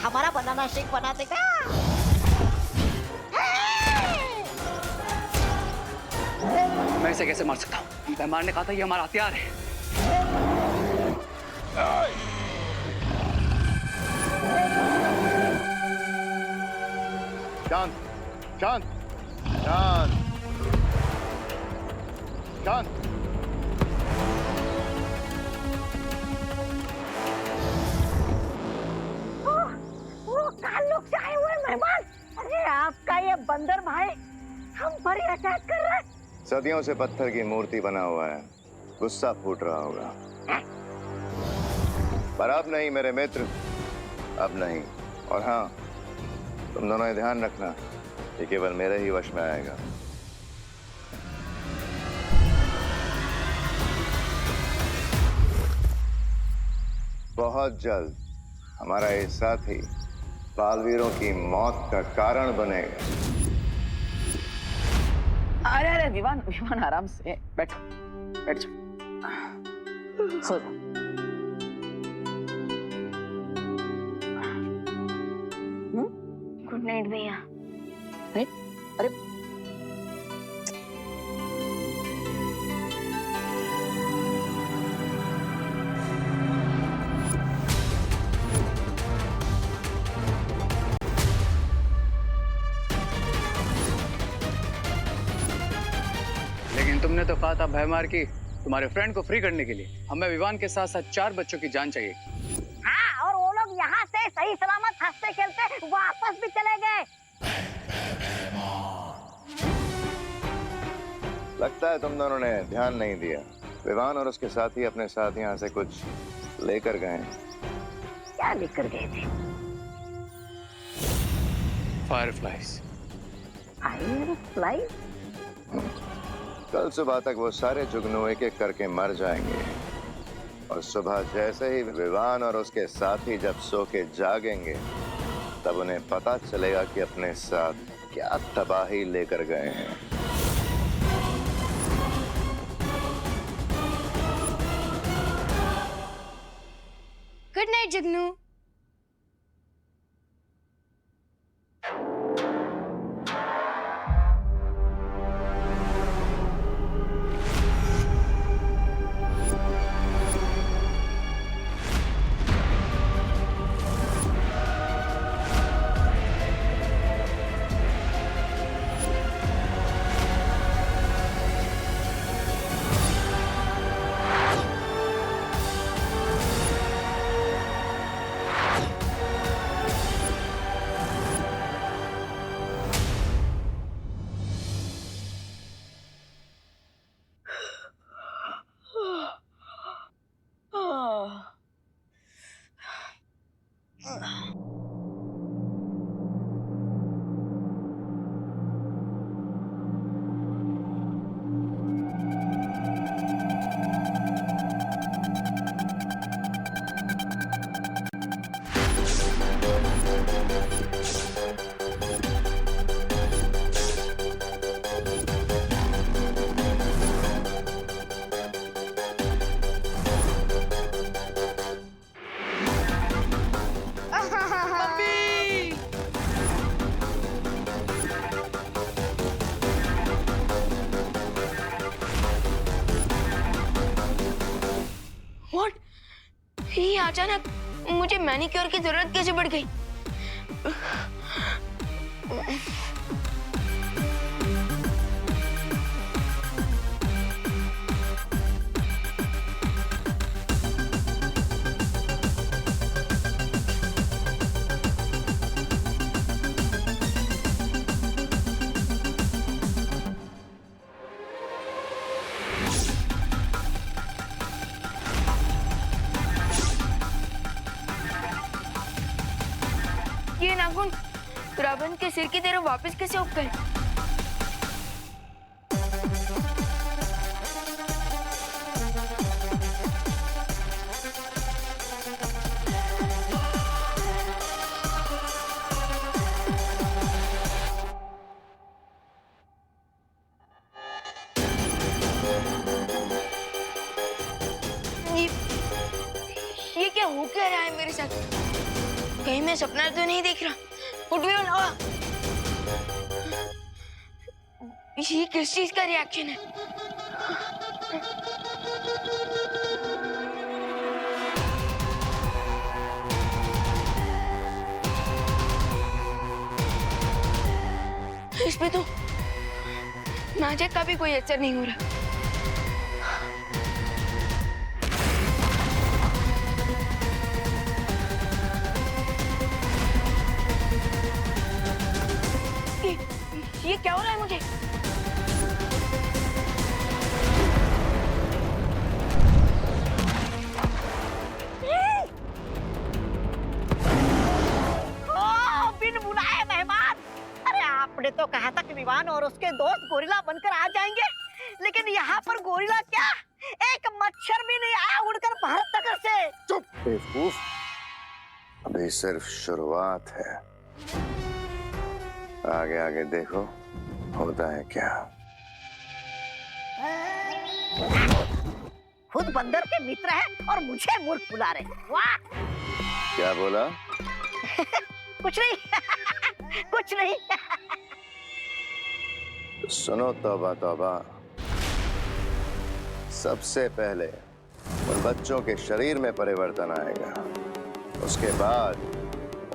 हमारा banana shake बना देगा। मैं इसे कैसे मार सकता हूँ? मैं मारने कहा था, ये हमारा हथियार है। शांत, शांत, शांत, शांत। वो ताल्लुक से आए हुए मेहमान। अरे आपका ये बंदर भाई हम पर ही अटैक कर रहा है। सदियों से पत्थर की मूर्ति बना हुआ है, गुस्सा फूट रहा होगा। पर अब नहीं मेरे मित्र, अब नहीं। और हाँ, तुम दोनों ये ध्यान रखना, ये केवल मेरे ही वश में आएगा। बहुत जल्द हमारा ये साथी बालवीरों की मौत का कारण बनेगा। अरे अरे विवान, विवान आराम से बैठो, बैठ जाओ, सो जाओ। गुड नाइट भैया। अरे अरे लेकिन तुमने तो कहा था भयमार की तुम्हारे फ्रेंड को फ्री करने के लिए हमें विवान के साथ साथ 4 बच्चों की जान चाहिए। हाँ, और वो लोग यहाँ से सही सलामत हंसते खेलते वापस भी चले गए। लगता है तुम दोनों ने ध्यान नहीं दिया। विवान और उसके साथी अपने साथ यहाँ से कुछ लेकर गए। क्या लेकर गए थे? फायरफ्लाइज। फायरफ्लाई? कल सुबह तक वो सारे जुगनू एक एक करके मर जाएंगे, और सुबह जैसे ही विवान और उसके साथी जब सो के जागेंगे, तब उन्हें पता चलेगा कि अपने साथ क्या तबाही लेकर गए हैं। गुड नाइट जुगनू। ये अचानक मुझे मैनिक्योर की जरूरत कैसे पड़ गई? ये नाखून रावण के सिर की तरह वापस कैसे उग गए? ये क्या हो क्या रहा है मेरे साथ? कहीं मैं सपना तो नहीं देख रहा। उठ भी ना। ये किस चीज का रिएक्शन है? इस पे तो मैजिक का भी कोई असर नहीं हो रहा। ये क्या हो रहा है मुझे? बिन बुलाए मेहमान। अरे आपने तो कहा था कि विवान और उसके दोस्त गोरिल्ला बनकर आ जाएंगे, लेकिन यहाँ पर गोरिल्ला क्या, एक मच्छर भी नहीं आया उड़कर भारत नगर से। चुप बेवकूफ, अभी सिर्फ शुरुआत है, आगे आगे देखो होता है क्या। खुद बंदर के मित्र है और मुझे मूर्ख बुला रहे। वाह! क्या बोला? कुछ नहीं कुछ नहीं। सुनो तौबा तौबा, सबसे पहले उन बच्चों के शरीर में परिवर्तन आएगा, उसके बाद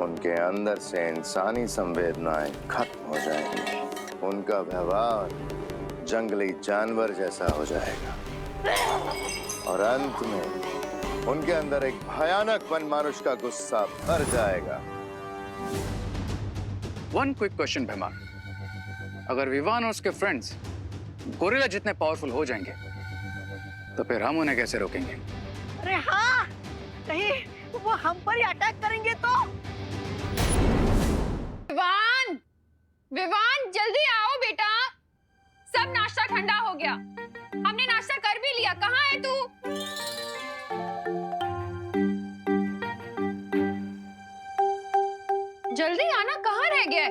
उनके अंदर से इंसानी संवेदनाएं खत्म हो जाएंगी, उनका व्यवहार जंगली जानवर जैसा हो जाएगा और अंत में उनके अंदर एक भयानक वनमानुष का गुस्सा भर जाएगा। वन क्विक क्वेश्चन भैमा, अगर विवान और उसके फ्रेंड्स गोरिल्ला जितने पावरफुल हो जाएंगे तो फिर हम उन्हें कैसे रोकेंगे? अरे हाँ, कहीं वो हम पर ही अटैक करेंगे तो। विवान, विवान जल्दी आओ बेटा, सब नाश्ता ठंडा हो गया। हमने नाश्ता कर भी लिया, कहाँ है तू? जल्दी आना, कहाँ रह गया?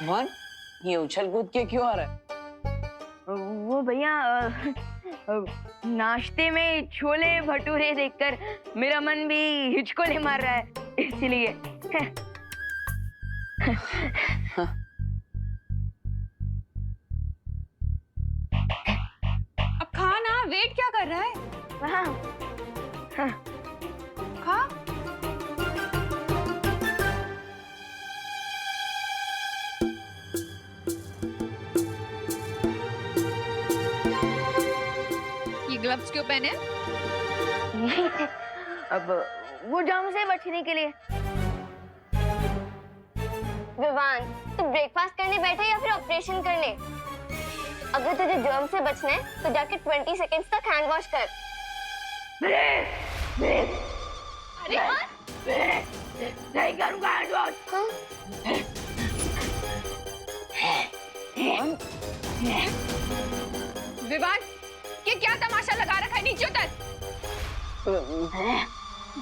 वन, ये उछल कूद के क्यों आ रहा है? वो भैया नाश्ते में छोले भटूरे देखकर मेरा मन भी हिचकोले मार रहा है, इसलिए। अब खा ना, वेट क्या कर रहा है? हाँ, खा। ये ग्लव्स क्यों पहने? अब वो जर्म से बचने के लिए। विवान, तू ब्रेकफास्ट करने बैठा या फिर ऑपरेशन करने? अगर तुझे जर्म से बचना है तो जाके 20 सेकंड्स तक हैंड वॉश कर। अरे नहीं करूंगा हैंड वॉश। विवान, ये क्या तमाशा लगा रखा है? नीचे उतर।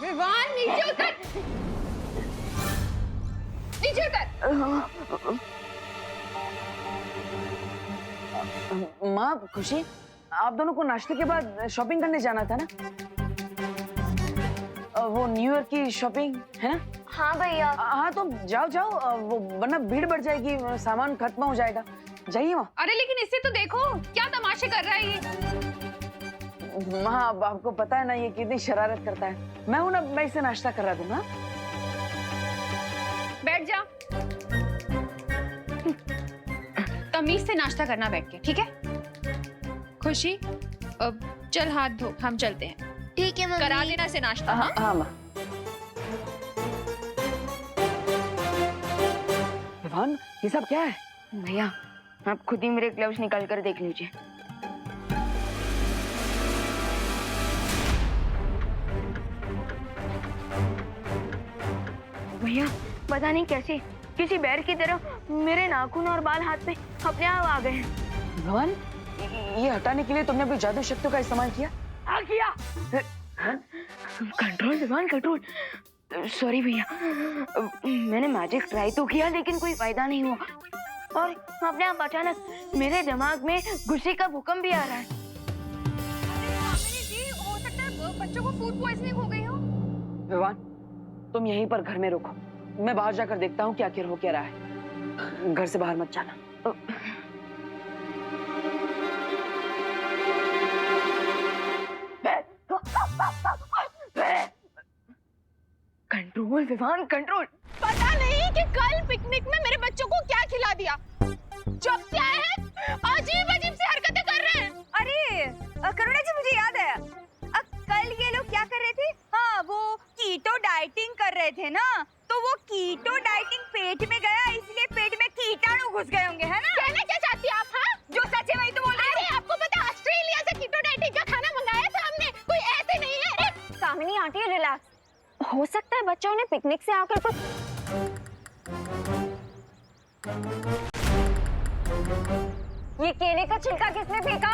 विवान नीचे उतर, नीचे उतर। माँ, खुशी, आप दोनों को नाश्ते के बाद शॉपिंग करने जाना था ना? वो न्यू ईयर की शॉपिंग है ना? हाँ भैया। हाँ तो जाओ जाओ, वो वरना भीड़ बढ़ जाएगी, सामान खत्म हो जाएगा। जाइए माँ। अरे लेकिन इसे तो देखो, क्या तमाशे कर रहा है ये। माँ, अब आपको पता है ना ये कितनी शरारत करता है। मैं हूं ना, मैं इसे नाश्ता करा दूंगा। बैठ जा, तमीज से नाश्ता करना बैठ के, ठीक है? खुशी, अब चल हाथ धो, हम चलते हैं। ठीक है मम्मी। करा देना से नाश्ता। हाँ हाँ माँ। विवान, ये सब क्या है? भैया, आप खुद ही मेरे ग्लव्स निकाल कर देख लीजिए। भैया, पता नहीं कैसे किसी बैर की तरह मेरे नाखून और बाल हाथ में अपने आप आ गए हैं। भवन, ये हटाने के लिए तुमने अपनी जादू शक्तियों का इस्तेमाल किया? हाँ किया। Control Vivan, control. सॉरी भैया, मैंने मैजिक ट्राई तो किया लेकिन कोई फायदा नहीं हुआ। और अपने आप अचानक मेरे दिमाग में गुस्से का भूकंप भी आ रहा है। जी हो सकता है बच्चों को फूड पॉइजनिंग हो गई हो। विवान, तुम यहीं पर घर में रुको, मैं बाहर जाकर देखता हूँ कि आखिर हो क्या रहा है। घर से बाहर मत जाना। Control Vivan, control. पता नहीं कि कल पिकनिक में मेरे बच्चों को क्या खिला दिया। जब से आए हैं अजीब अजीब सी हरकतें कर रहे हैं। अरे करुणा जी, मुझे याद है कल ये लोग क्या कर रहे थे। हाँ, वो कीटो डाइटिंग कर रहे थे ना, तो वो कीटो डाइटिंग पेट में गया, इसलिए पेट में कीटाणु घुस गए होंगे, है ना। कहना क्या चाहती हैं आप? हाँ, जो सच है वही तो बोल रही हूँ। अरे आपको पता है ऑस्ट्रेलिया से कीटो डाइटिंग का खाना मंगाया था हमने, कोई ऐसे नहीं है। कामिनी आंटी रिलैक्स, हो सकता है बच्चों ने पिकनिक से आकर कुछ। ये केले का छिलका किसने फेंका?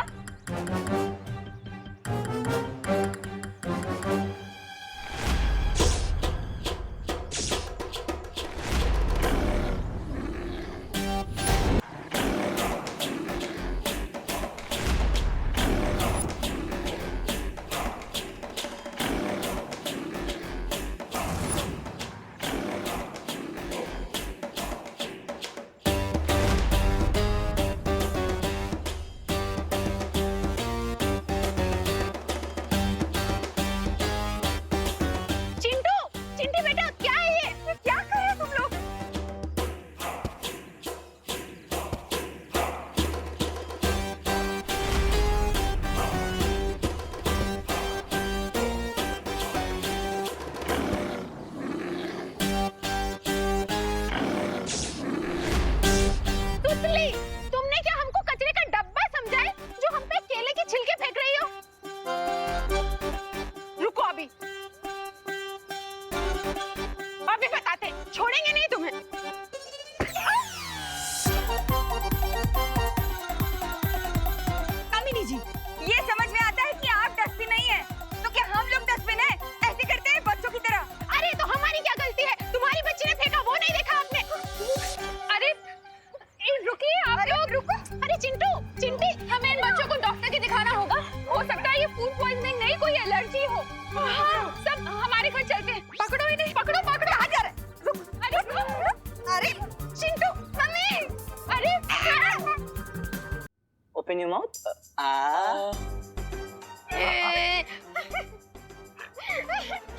Open your mouth.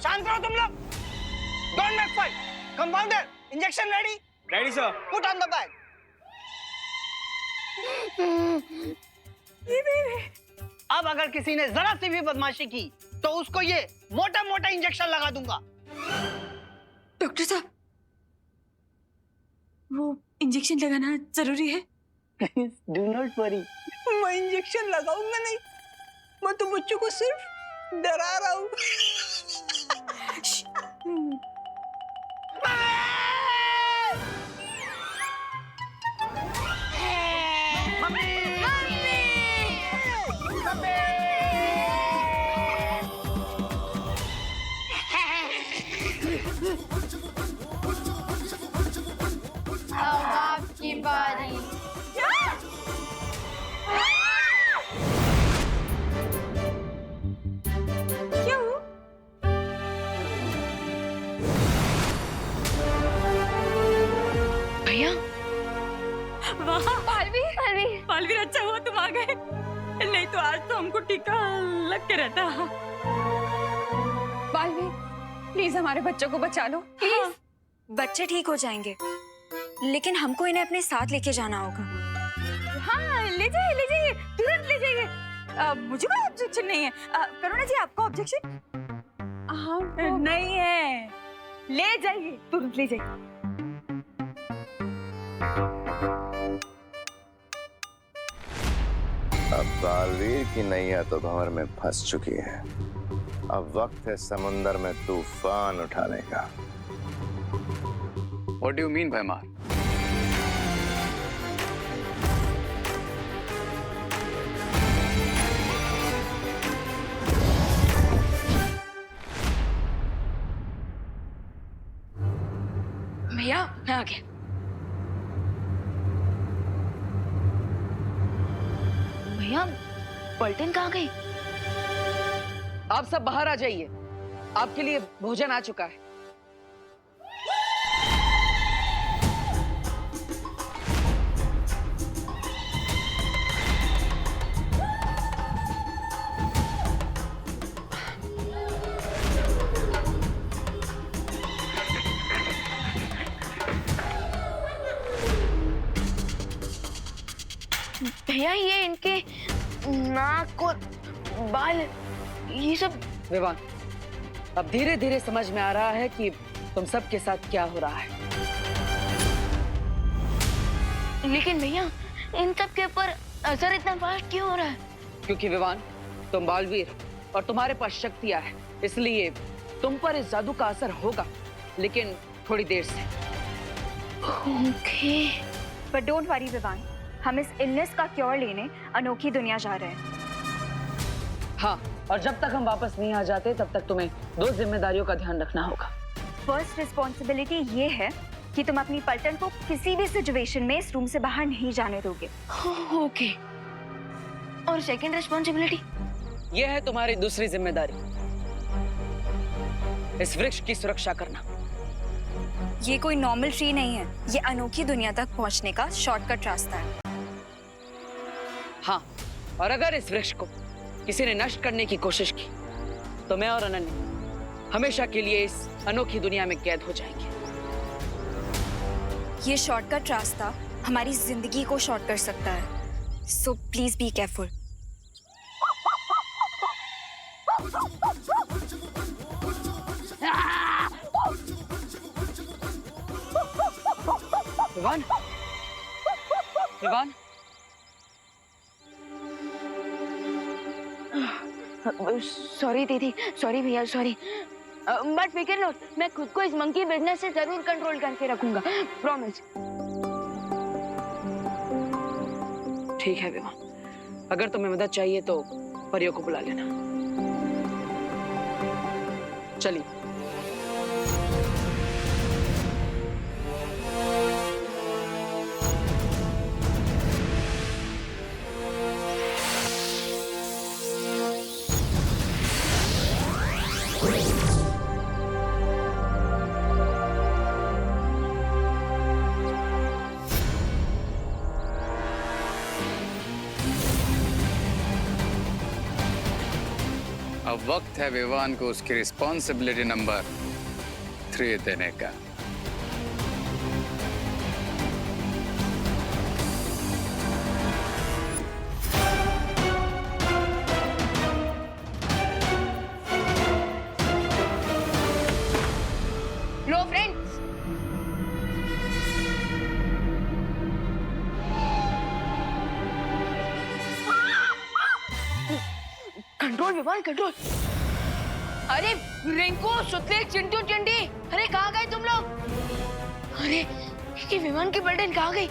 शांत रहो तुम लोग. Don't make fight. Compounder, injection ready? Ready, sir. Put on the bag. अब अगर किसी ने जरा सी भी बदमाशी की तो उसको ये मोटा मोटा इंजेक्शन लगा दूंगा. डॉक्टर साहब, वो इंजेक्शन लगाना जरूरी है? Please do not worry. मैं इंजेक्शन लगाऊंगा नहीं, मैं तो बच्चों को सिर्फ डरा रहा हूँ. आपकी बारी. भैया, पालवीर, अच्छा हुआ तुम आ गए, नहीं तो आज तो हमको टीका लग के रहता. बालवी, प्लीज हमारे बच्चों को बचा लो. प्लीज. बच्चे ठीक हो जाएंगे, लेकिन हमको इन्हें अपने साथ लेके जाना होगा. हाँ, ले जाइए, तुरंत ले जाइए. मुझे कोई ऑब्जेक्शन नहीं है. करुणा जी, आपको ऑब्जेक्शन? हाँ, नहीं है. ले जाइए, तुरंत ले जाइए. अब बालवीर की नैया तो भंवर में फंस चुकी है. अब वक्त है समुंदर में तूफान उठाने का. What do you mean, भैमार? भैया मैं आ गया. भैया पलटन कहाँ गई? आप सब बाहर आ जाइए, आपके लिए भोजन आ चुका है। भैया ये इनके नाक और बाल ये सब। विवान, अब धीरे धीरे समझ में आ रहा है कि तुम सबके साथ क्या हो रहा है। लेकिन भैया इन सब के ऊपर असर इतना फास्ट क्यों हो रहा है? क्योंकि विवान, तुम बालवीर और तुम्हारे पास शक्तियां हैं, इसलिए तुम पर इस जादू का असर होगा, लेकिन थोड़ी देर से। Okay. But don't worry Vivan, हम इस इलनेस का क्योर लेने अनोखी दुनिया जा रहे हैं। हाँ, और जब तक हम वापस नहीं आ जाते तब तक तुम्हें 2 जिम्मेदारियों का ध्यान रखना होगा। फर्स्ट रिस्पॉन्सिबिलिटी ये है कि तुम अपनी पलटन को किसी भी सिचुएशन में इस रूम से बाहर नहीं जाने दोगे। ओके। और सेकंड रिस्पॉन्सिबिलिटी? यह है तुम्हारी दूसरी जिम्मेदारी, इस वृक्ष की सुरक्षा करना। ये कोई नॉर्मल ट्री नहीं है, ये अनोखी दुनिया तक पहुंचने का शॉर्टकट रास्ता है। हाँ, और अगर इस वृक्ष को किसी ने नष्ट करने की कोशिश की तो मैं और अनन्या हमेशा के लिए इस अनोखी दुनिया में कैद हो जाएंगे। ये शॉर्टकट रास्ता हमारी जिंदगी को शॉर्ट कर सकता है, so please be careful. Vivan, Vivan, sorry दीदी, सॉरी भैया, सॉरी। बट फिकर नॉट, मैं खुद को इस मंकी बिजनेस से जरूर कंट्रोल करके रखूंगा, प्रॉमिस। ठीक है विवान, अगर तुम्हें मदद चाहिए तो परियों को बुला लेना। चलिए। अब वक्त है विवान को उसकी रिस्पॉन्सिबिलिटी नंबर 3 देने का। लो फ्रेंड्स, कंट्रोल विवान, कंट्रोल। अरे रिंकू, सुतले, चिंटू, चिंटी, अरे कहाँ गए तुम लोग? अरे ये विमान की पलटन कहाँ गई?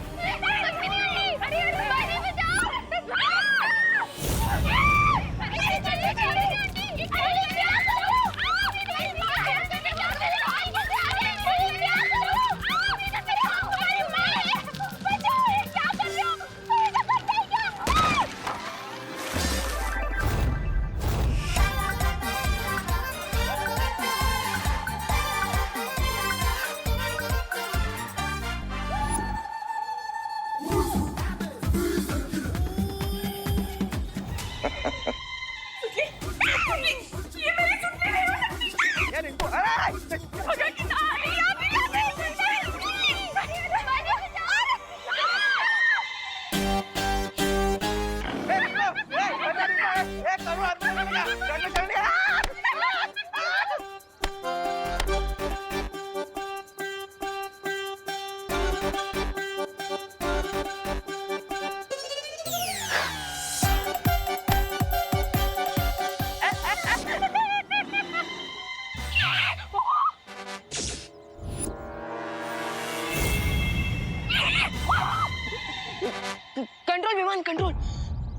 कंट्रोल विमान, कंट्रोल,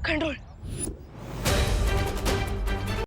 कंट्रोल।